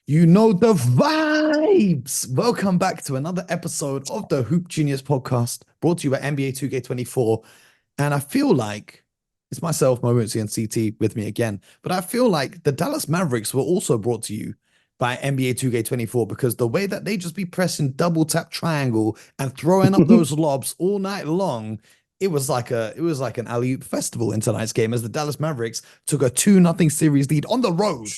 You know the vibes. Welcome back to another episode of the Hoop Genius podcast, brought to you by NBA 2K24. And I feel like it's myself, Momootsi, and CT with me again. But I feel like the Dallas Mavericks were also brought to you by NBA 2K24 because the way that they just be pressing double tap triangle and throwing up those lobs all night long, it was like an alley-oop festival in tonight's game as the Dallas Mavericks took a 2-0 series lead on the road,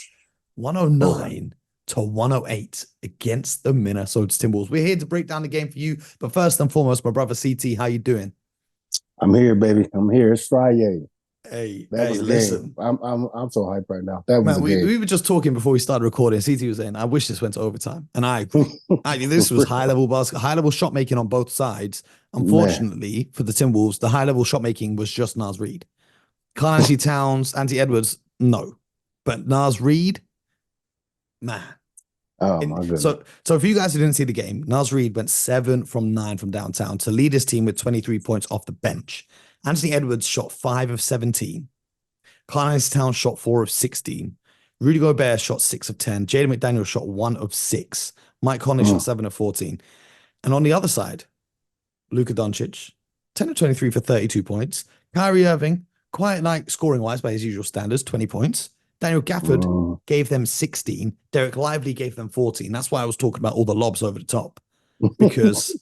Oh, 109 to 108 against the Minnesota Timberwolves. We're here to break down the game for you, but first and foremost, my brother CT, how you doing? I'm here, baby. I'm here. It's Friday. Hey, That hey, was a game. listen, I'm so hyped right now. That was man. a We, game. we were just talking before we started recording. CT was saying, "I wish this went to overtime," and I agree. I mean, For this was high real. level basket, high level shot making on both sides. Man. Unfortunately for the Timberwolves, the high level shot making was just Nas Reed. Carl Towns, Anthony Edwards, no, but Nas Reed, man. Oh And my goodness. so for you guys who didn't see the game, Nas Reed went 7 from 9 from downtown to lead his team with 23 points off the bench. Anthony Edwards shot 5 of 17. Carl Towns shot 4 of 16. Rudy Gobert shot 6 of 10. Jaden McDaniel shot 1 of 6. Mike Conley shot Mm, 7 of 14. And on the other side, Luka Doncic, 10 of 23 for 32 points. Kyrie Irving, quite like scoring wise by his usual standards, 20 points. Daniel Gafford mm. gave them 16. Derek Lively gave them 14. That's why I was talking about all the lobs over the top because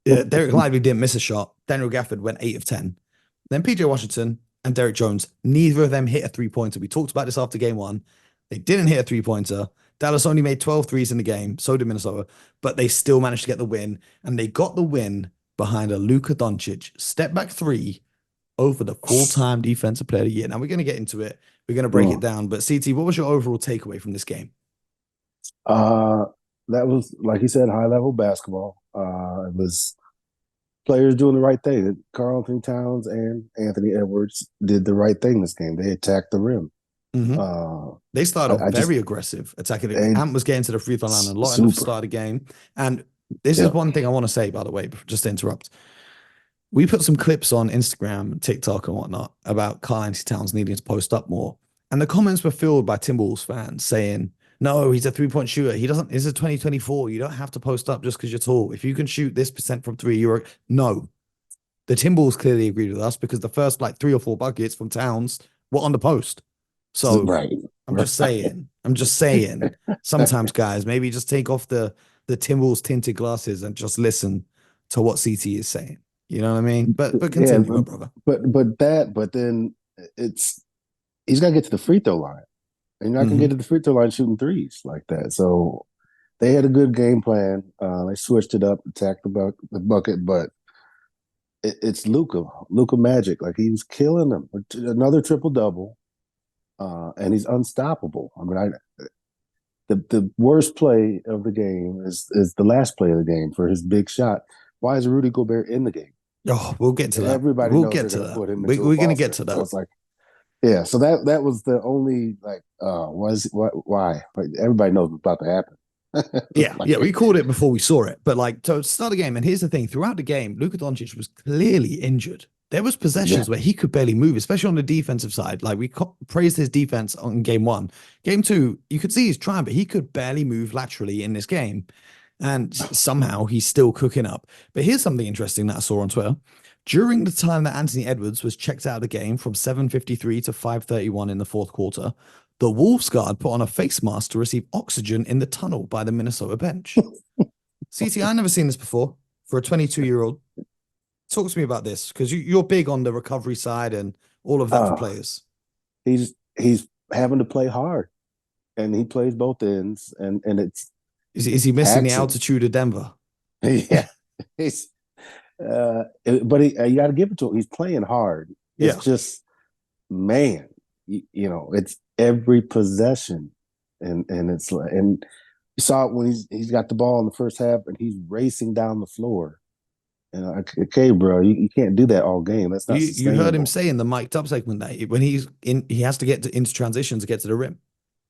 Derek Lively didn't miss a shot. Daniel Gafford went 8 of 10. Then PJ Washington and Derek Jones, neither of them hit a three-pointer. We talked about this after game one. They didn't hit a three-pointer. Dallas only made 12 threes in the game. So did Minnesota. But they still managed to get the win. And they got the win behind a Luka Doncic step back three over the full-time defensive player of the year. Now we're going to get into it. We're going to break it Mm. down. But CT, what was your overall takeaway from this game? Uh, that was like you said, high level basketball. It was players doing the right thing. Carl Anthony Towns and Anthony Edwards did the right thing this game. They attacked the rim. Mm-hmm. Uh, They started off I just very aggressive, attacking it. they Ant was getting to the free throw line a lot in the super. start of the game. And this is Yep. one thing I want to say, by the way, just to interrupt. We put some clips on Instagram and TikTok and whatnot about Karl Anthony Towns needing to post up more. And the comments were filled by Timberwolves fans saying, no, he's a three-point shooter. He doesn't, this is 2024. You don't have to post up just because you're tall. If you can shoot this percent from three, you're no. The Timberwolves clearly agreed with us because the first like 3 or 4 buckets from Towns were on the post. So Right. I'm just saying, sometimes guys, maybe just take off the Timberwolves tinted glasses and just listen to what CT is saying. You know what I mean? But Yeah, continue, my brother. but then it's he's got to get to the free throw line, and you're not gonna Hmm. get to the free throw line shooting threes like that. So they had a good game plan. They switched it up, attacked the bucket, but it's Luca magic. Like he was killing them. Another triple double, and he's unstoppable. I mean, the worst play of the game is the last play of the game for his big shot. Why is Rudy Gobert in the game? Oh, we'll get to that. Everybody We'll knows get they're to going to that. put him We, into a we're gonna get Foster. to So that. it's like, yeah. So that was the only like, was what why? Like everybody knows what's about to happen. Yeah, Like, yeah, we called it before we saw it. But like to start the game, and here's the thing: throughout the game, Luka Doncic was clearly injured. There was yeah, possessions where he could barely move, especially on the defensive side. Like we praised his defense on game one. Game two, you could see he's trying, but he could barely move laterally in this game. And somehow he's still cooking up. But here's something interesting that I saw on Twitter. During the time that Anthony Edwards was checked out of the game from 7:53 to 5:31 in the fourth quarter, the Wolves guard put on a face mask to receive oxygen in the tunnel by the Minnesota bench. CT, I never seen this before for a 22-year-old. Talk to me about this because you're big on the recovery side and all of that for uh, players. he's having to play hard, and he plays both ends, and it's Is he missing the taxing. altitude of Denver? Yeah, he's but you got to give it to him. He's playing hard. It's Yeah. just man, it's every possession, and it's like, and you saw it when he's got the ball in the first half and he's racing down the floor. And okay, bro, you can't do that all game. That's not You heard him sustainable. say in the mic'd up segment that when he's in, he has to into transition to get to the rim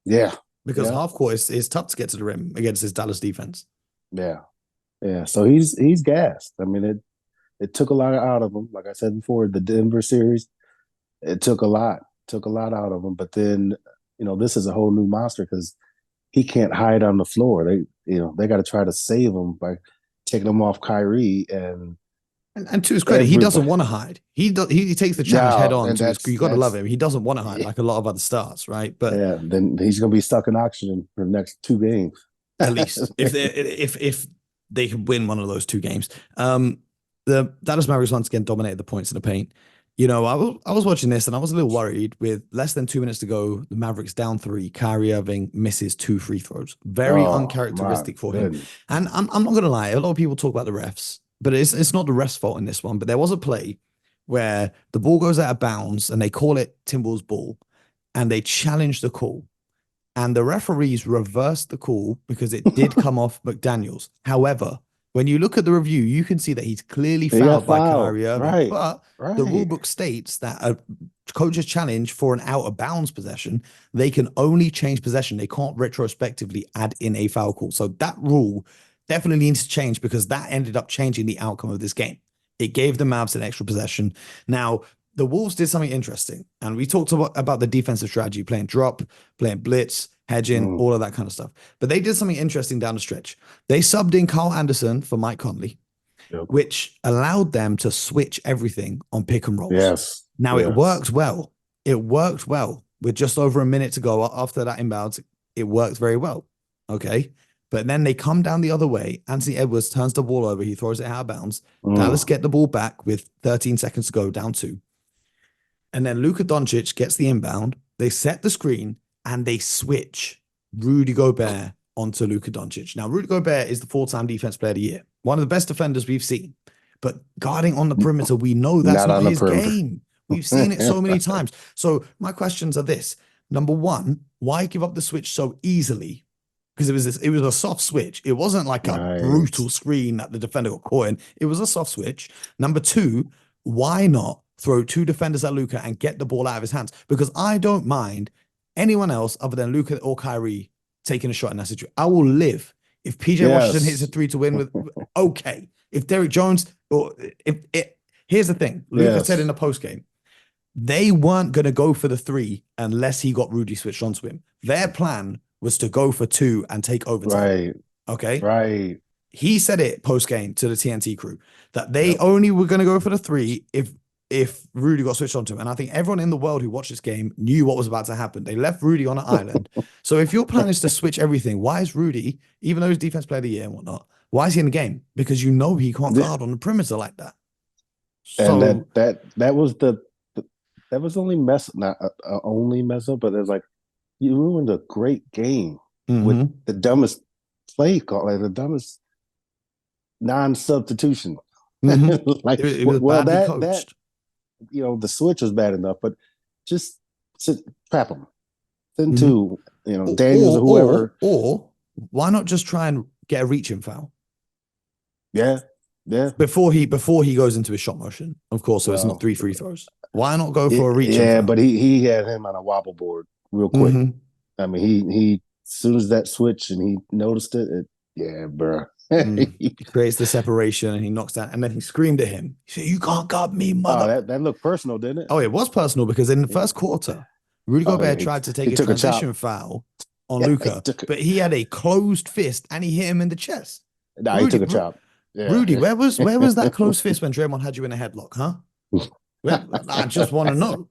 Yeah, because yeah, half court is tough to get to the rim against his Dallas defense. yeah, yeah. So he's gassed. I mean, it took a lot out of him. Like I said before, the Denver series, it took a lot out of him. But then, this is a whole new monster because he can't hide on the floor. They got to try to save him by taking him off Kyrie And to his credit, he doesn't everybody. want to hide. He takes the challenge head No, on. and You got to love him. He doesn't want to hide like a lot of other stars, right? But yeah. Then he's gonna be stuck in oxygen for the next 2 games. at least if they can win one of those 2 games. The Dallas Mavericks once again dominated the points in the paint. I was watching this and I was a little worried with less than 2 minutes to go. The Mavericks down 3. Kyrie Irving misses 2 free throws. Very uncharacteristic for him. And I'm not gonna lie, a lot of people talk about the refs, but it's not the refs' fault in this one. But there was a play where the ball goes out of bounds and they call it Timberwolves ball, and they challenge the call. And the referees reversed the call because it did come off McDaniels. However, when you look at the review, you can see that he's clearly fouled by Kyrie Irving. But the rule book states that a coach's challenge for an out of bounds possession, they can only change possession. They can't retrospectively add in a foul call. So that rule definitely needs to change because that ended up changing the outcome of this game. It gave the Mavs an extra possession. Now, the Wolves did something interesting. And we talked about the defensive strategy, playing drop, playing blitz, hedging, all of that kind of stuff. But they did something interesting down the stretch. They subbed in Carl Anderson for Mike Conley, which allowed them to switch everything on pick and rolls. Yes. Now, it worked well. It worked well. With just over a minute to go after that inbound, it worked very well. Okay. But then they come down the other way. Anthony Edwards turns the ball over. He throws it out of bounds. Dallas get the ball back with 13 seconds to go, down 2. And then Luka Doncic gets the inbound. They set the screen and they switch Rudy Gobert onto Luka Doncic. Now, Rudy Gobert is the 4-time Defense Player of the Year. One of the best defenders we've seen. But guarding on the perimeter, we know that's not his game. We've seen it so many times. So my questions are this. Number one, why give up the switch so easily? Because it was a soft switch. It wasn't like a brutal screen that the defender got caught in. It was a soft switch. Number two, why not throw 2 defenders at Luka and get the ball out of his hands? Because I don't mind anyone else other than Luka or Kyrie taking a shot in that situation. I will live if PJ Washington hits a 3 to win with okay. If Derrick Jones or here's the thing. Luka said in the post game, they weren't going to go for the 3 unless he got Rudy switched onto him. Their plan was to go for 2 and take overtime. Right. Okay. Right. He said it post game to the TNT crew that they only were going to go for the 3 if Rudy got switched onto him. And I think everyone in the world who watched this game knew what was about to happen. They left Rudy on an island. So if your plan is to switch everything, why is Rudy, even though he's Defense Player of the Year and whatnot, why is he in the game? Because you know he can't guard on the perimeter like that. So, and that was that was only not only mess up, but there's like you ruined a great game with the dumbest play call, like the dumbest non-substitution. Like it was badly coached. That the switch was bad enough, but just trap them. Then two, Daniels or whoever. Or why not just try and get a reaching foul? Yeah. Before he goes into his shot motion, of course. So it's not 3 free throws. Why not go for a reaching foul? Yeah, but he had him on a wobble board real quick. I mean, he as soon as that switch and he noticed it, bro. He creates the separation and he knocks down, and then he screamed at him. He said, "You can't guard me, mother." Oh, that looked personal, didn't it? Oh, it was personal because in the first quarter, Rudy Gobert tried to take a transition foul on Luka, but he had a closed fist and he hit him in the chest. Nah, he took a chop. Yeah. Rudy, where was that closed fist when Draymond had you in a headlock, huh? I just want to know.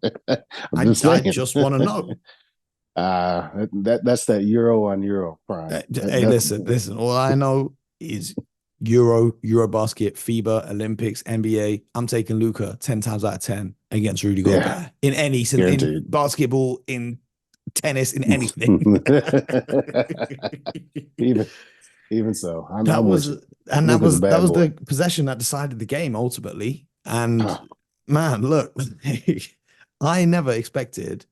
I just want to know. That's that Euro on Euro prime. Hey, listen. All I know is Eurobasket, FIBA, Olympics, NBA. I'm taking Luka 10 times out of 10 against Rudy Gobert in any in basketball, in tennis, in anything. even so, that was the possession that decided the game ultimately. And man, look, I never expected,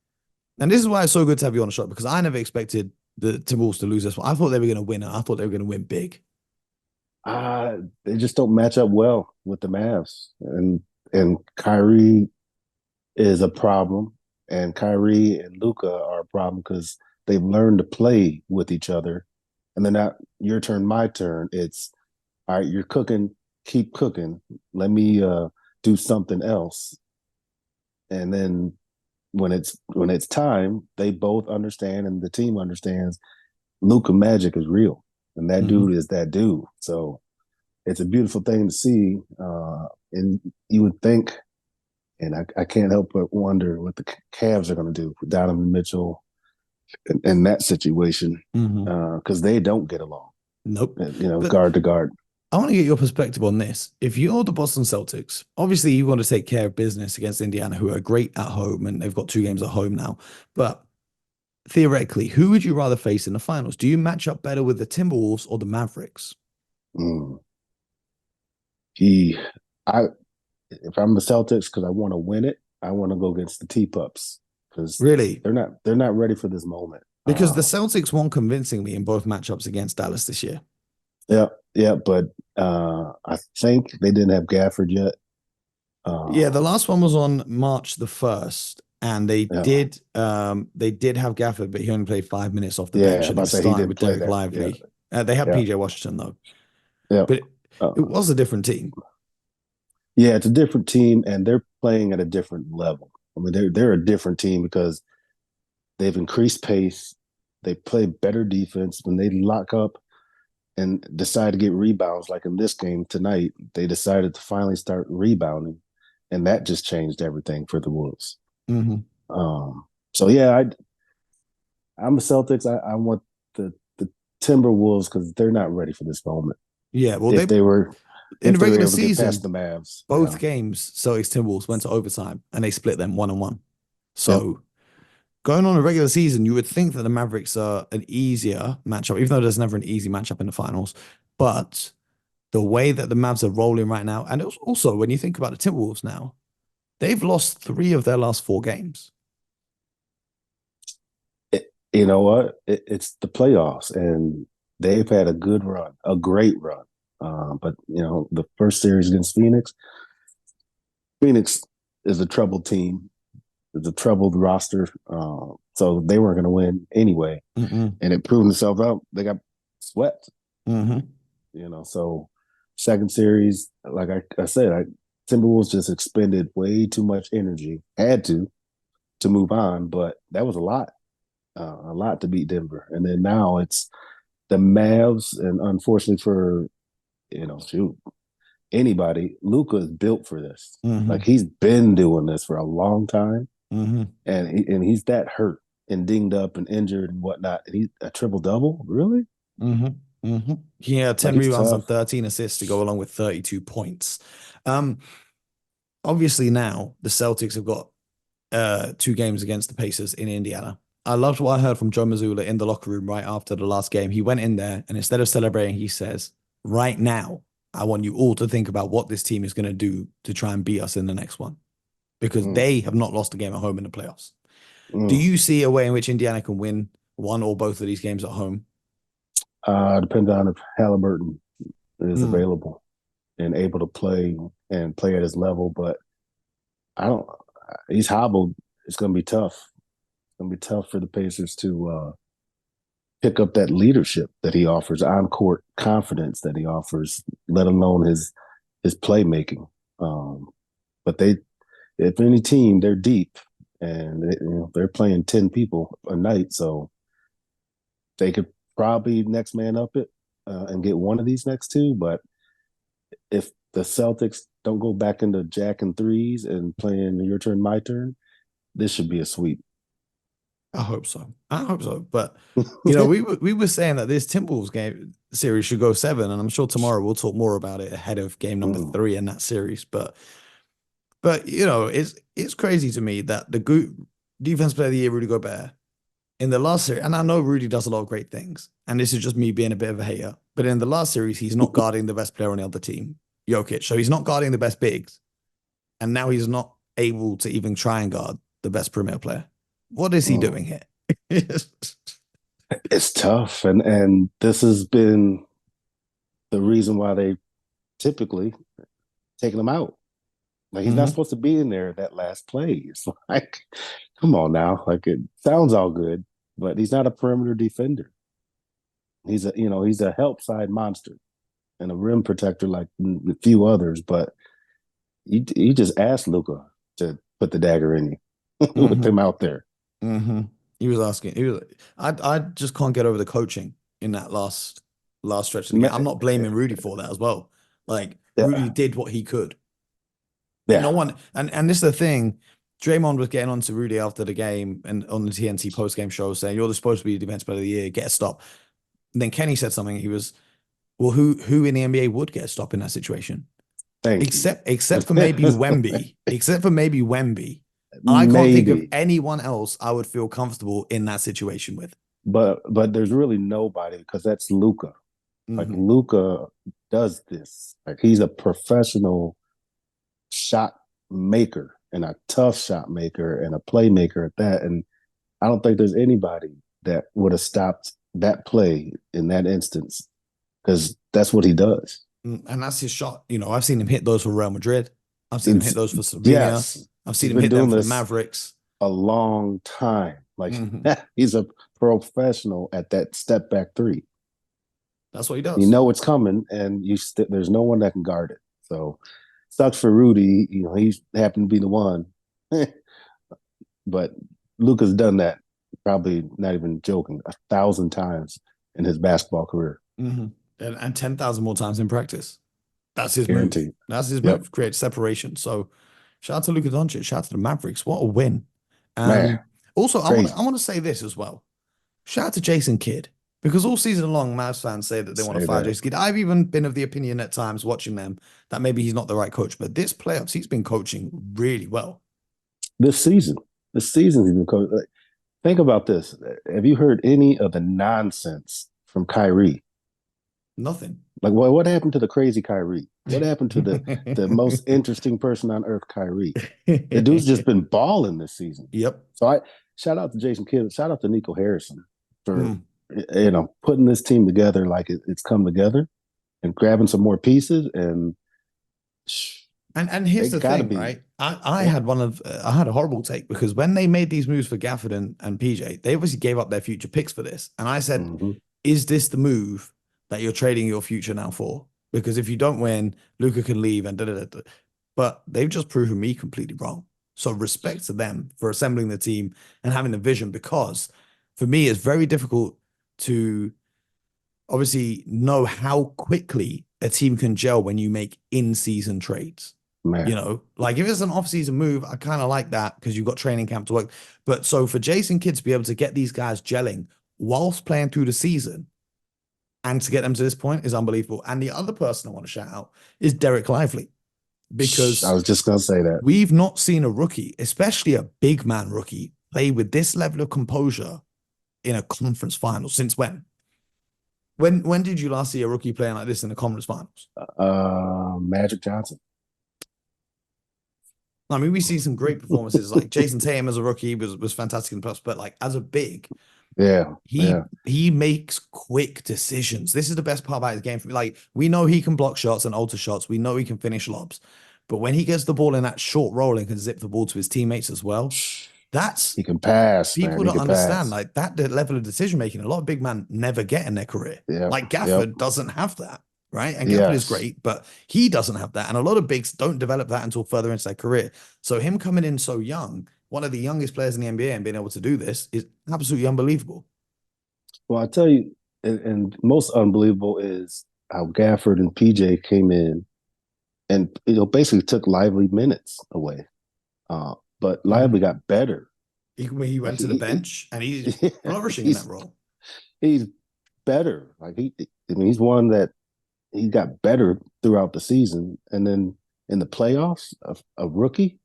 and this is why it's so good to have you on the show, because I never expected the Timberwolves to lose this one. I thought they were going to win. I thought they were going to win big. They just don't match up well with the Mavs, and Kyrie is a problem, and Kyrie and Luka are a problem because they've learned to play with each other, and then not your turn, my turn. It's all right. You're cooking, keep cooking. Let me do something else, and then when it's time, they both understand, and the team understands. Luca magic is real, and that Hmm. dude is that dude. So it's a beautiful thing to see. And you would think, and I can't help but wonder what the Cavs are going to do with Donovan Mitchell in that situation, Hmm. because they don't get along, Nope. But guard to guard. I want to get your perspective on this. If you're the Boston Celtics, obviously you want to take care of business against Indiana, who are great at home, and they've got 2 games at home now. But theoretically, who would you rather face in the finals? Do you match up better with the Timberwolves or the Mavericks? Mm. He, I, if I'm the Celtics, because I want to win it, I want to go against the T-Pups because Really? they're not ready for this moment. Because the Celtics won convincingly in both matchups against Dallas this year. Yeah, yeah, but I think they didn't have Gafford yet. Yeah, the Uh, last one was on March the 1st, and yeah, they did have Gafford, but he only played 5 minutes off the yeah. bench, I'm and he about was to say he starting didn't with play Derek that. Yeah, Lively. They had yeah, PJ Washington though, yeah. but it Uh, was a different team. yeah, it's a different team, and they're playing at a different level. I mean, they're a different team because they've increased pace. They play better defense when they lock up and decide to get rebounds. Like in this game tonight, they decided to finally start rebounding, and that just changed everything for the Wolves. Hmm. Um, so yeah, I'm a Celtics. I want the Timberwolves because they're not ready for this moment. Yeah, well, If they were in if the they were regular able to get past season, the Mavs, both yeah, games, Celtics Timberwolves went to overtime, and they split them 1-1. yep. So going on a regular season, you would think that the Mavericks are an easier matchup, even though there's never an easy matchup in the finals. But the way that the Mavs are rolling right now, and also when you think about the Timberwolves now, they've lost 3 of their last 4 games. You know what? It's the playoffs, and they've had a good run, a great run. But the first series against Phoenix is a troubled team. It's a troubled roster. So they weren't going to win anyway, Mm-mm. and it proved itself out. They got swept. Mm-hmm. So second series, like I said, Timberwolves just expended way too much energy, had to move on, but that was a lot to beat Denver. And then now it's the Mavs, and unfortunately for shoot anybody, Luca is built for this. Mm-hmm. Like he's been doing this for a long time, Mm-hmm. and he's that hurt and dinged up and injured and whatnot. And he's a triple double, really? Mm-hmm. Mm-hmm. Yeah, Like 10 he's rebounds and tough. 13 assists to go along with 32 points. Um, Obviously now the Celtics have got 2 games against the Pacers in Indiana. I loved what I heard from Joe Mazzulla in the locker room right after the last game. He went in there and instead of celebrating, he says, right now, I want you all to think about what this team is going to do to try and beat us in the next one because Mm, they have not lost a game at home in the playoffs. Do mm. you see a way in which Indiana can win one or both of these games at home? Depends on if Halliburton is Mm, available and able to play at his level, but I don't. He's hobbled. It's going to be tough. It's going to be tough for the Pacers to pick up that leadership that he offers, on court confidence that he offers, let alone his playmaking. Um, but if any team, they're deep, and they're playing 10 people a night, so they could probably next man up it and get one of these next two. But if the Celtics don't go back into jacking threes and playing your turn, my turn, this should be a sweep. I hope so. I hope so. But we were saying that this Timberwolves game series should go 7, and I'm sure tomorrow we'll talk more about it ahead of game number Mm. 3 in that series. But it's crazy to me that the defense player of the year, Rudy Gobert, in the last series, and I know Rudy does a lot of great things, and this is just me being a bit of a hater, but in the last series, he's not guarding the best player on the other team, Jokic. So he's not guarding the best bigs, and now he's not able to even try and guard the best premier player. What is he Mm. doing here? It's tough, and this has been the reason why they typically taking him out. Like he's not Hmm. supposed to be in there that last play. It's like, come on now. Like it sounds all good, but he's not a perimeter defender. He's a help side monster and a rim protector like a few others. But you just asked Luca to put the dagger in you with Hmm. him out there. Hmm. He was asking. I just can't get over the coaching in that last stretch of the game. I'm not blaming Rudy for that as well. Like Rudy Yeah, did what he could. And yeah. no one and this is the thing. Draymond was getting on to Rudy after the game and on the TNT post-game show saying, "You're supposed to be the defense player of the year, get a stop." And then Kenny said something. He was, "Well, who in the NBA would get a stop in that situation? Thank you. Except for maybe Wemby. Except for maybe Wemby. I can't think of Maybe, anyone else I would feel comfortable in that situation with." but there's really nobody because that's Luca. Like Hmm. Luca does this. Like he's a professional shot maker and a tough shot maker and a playmaker at that. And I don't think there's anybody that would have stopped that play in that instance because that's what he does. And that's his shot. I've seen him hit those for Real Madrid. I've seen him hit It's, those for Slovenia. yes, I've seen he's him been hit them doing for the this Mavericks. a long time. Like Hmm. he's a professional at that step back three. That's what he You does. know it's coming, and there's no one that can guard it. So sucks for Rudy. He's happened to be the one, but Luca's done that probably not even joking 1,000 times in his basketball career. Hmm. And 10,000 more times in practice. That's his move. Guaranteed. That's his Yep. move. Create separation. So shout out to Luka Doncic. Shout out to the Mavericks. What a win. Man, Also, I want crazy. to I want to say this as well. Shout out to Jason Kidd. Because all season long, Mavs fans say that they want to Say fire that. Jason Kidd. I've even been of the opinion at times watching them that maybe he's not the right coach. But this playoffs, he's been coaching really well. This season, he's been coaching. Like, think about this. Have you heard any of the nonsense from Kyrie? Nothing. Like, what happened to the crazy Kyrie? What happened to the most interesting person on earth, Kyrie? The dude's just been balling this season. Yep. So I shout out to Jason Kidd. Shout out to Nico Harrison for Mm. putting this team together like it's come together and grabbing some more pieces. And And they here's the got to thing, be. right? I Yeah. had I had a horrible take because when they made these moves for Gafford and PJ, they obviously gave up their future picks for this. And I said, Mm-hmm. is this the move that you're trading your future now for? Because if you don't win, Luca can leave and da da da. Da. But they've just proven me completely wrong. So respect to them for assembling the team and having a vision because for me, it's very difficult to obviously know how quickly a team can gel when you make in-season trades. Man. Like if it's an off-season move, I kind of like that because you've got training camp to work. But so for Jason Kidd to be able to get these guys gelling whilst playing through the season and to get them to this point is unbelievable. And the other person I want to shout out is Derek Lively I because was just gonna say that. we've not seen a rookie, especially a big man rookie, play with this level of composure in a conference final since when? When did you last see a rookie playing like this in the conference finals? Magic Johnson. I mean, we see some great performances like Jason Tatum as a rookie was fantastic in the playoffs, but like as a big, Yeah, he yeah. he makes quick decisions. This is the best part about his game for me. Like we know he can block shots and alter shots. We know he can finish lobs, but when he gets the ball in that short roll and can zip the ball to his teammates as well, that's He can pass, man. people He don't can understand. pass. Like that level of decision making, a lot of big men never get in their career. Yep, Like yep. Gafford doesn't have that. Right. And Gafford is Yes. great, but he doesn't have that. And a lot of bigs don't develop that until further into their career. So him coming in so young, one of the youngest players in the NBA and being able to do this is absolutely unbelievable. Well, I tell you, and most unbelievable is how Gafford and PJ came in and basically took Lively minutes away. But Lively Mhm. got better. He Like went to the bench and he's flourishing in that he's role. he's better. Like I mean, he's one that he got better throughout the season, and then in the playoffs, a rookie,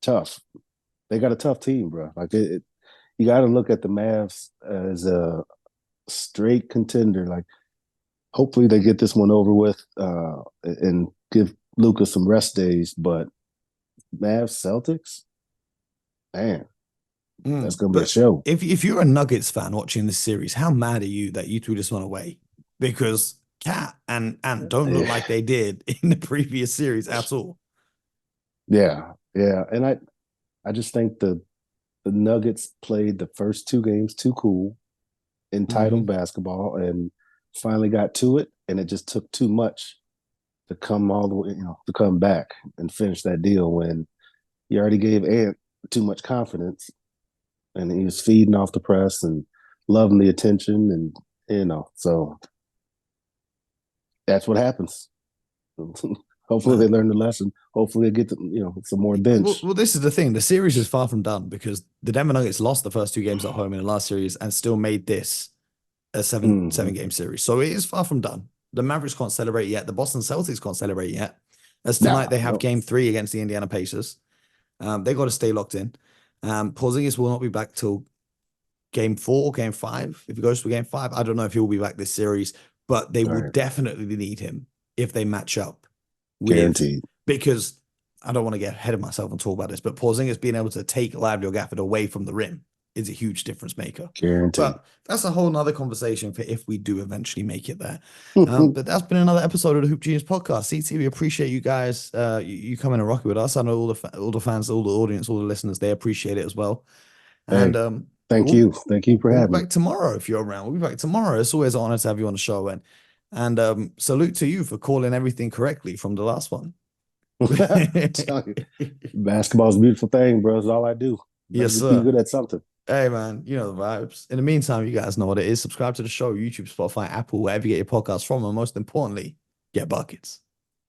tough. They got a tough team, bro. Like you got to look at the Mavs as a straight contender. Like hopefully they get this one over with and give Lucas some rest days. But Mavs Celtics, man, that's gonna be a But show. if you're a Nuggets fan watching this series, how mad are you that you threw this one away? Because Cat and Ant don't look Yeah, like they did in the previous series at all. yeah, yeah. And I just think the Nuggets played the first two games too cool, entitled Mhm. basketball, and finally got to it, and it just took too much to come all the way, to come back and finish that deal when you already gave Ant too much confidence. and he was feeding off the press and loving the attention, and so that's what happens. Hopefully they Man. learn the lesson. Hopefully they get some more bench. Well, this is the thing. The series is far from done because the Denver Nuggets lost the first two games at home in the last series and still made this a seven game series. So it is far from done. The Mavericks can't celebrate yet. The Boston Celtics can't celebrate yet. As tonight they have No. game 3 against the Indiana Pacers. They got to stay locked in. Porzingis will not be back till game 4, game 5. If he goes to game 5, I don't know if he will be back this series, but they will definitely need him if they match up. Guaranteed. Because I don't want to get ahead of myself and talk about this, but Porzingis being able to take Lively or Gafford away from the rim is a huge difference maker. Guaranteed. But that's a whole nother conversation for if we do eventually make it there. But that's been another episode of the Hoop Genius podcast. CT, we appreciate you guys, you coming and rocking with us. I know all the fans, all the audience, all the listeners, they appreciate it as well. And thank you for having me. We'll be back tomorrow if you're around. We'll be back tomorrow. It's always an honor to have you on the show. And salute to you for calling everything correctly from the last one. Basketball's a beautiful thing, bro. It's all I do. Yes, sir. Be good at something. Hey, man, you know the vibes. In the meantime, you guys know what it is. Subscribe to the show, YouTube, Spotify, Apple, wherever you get your podcasts from. And most importantly, get buckets.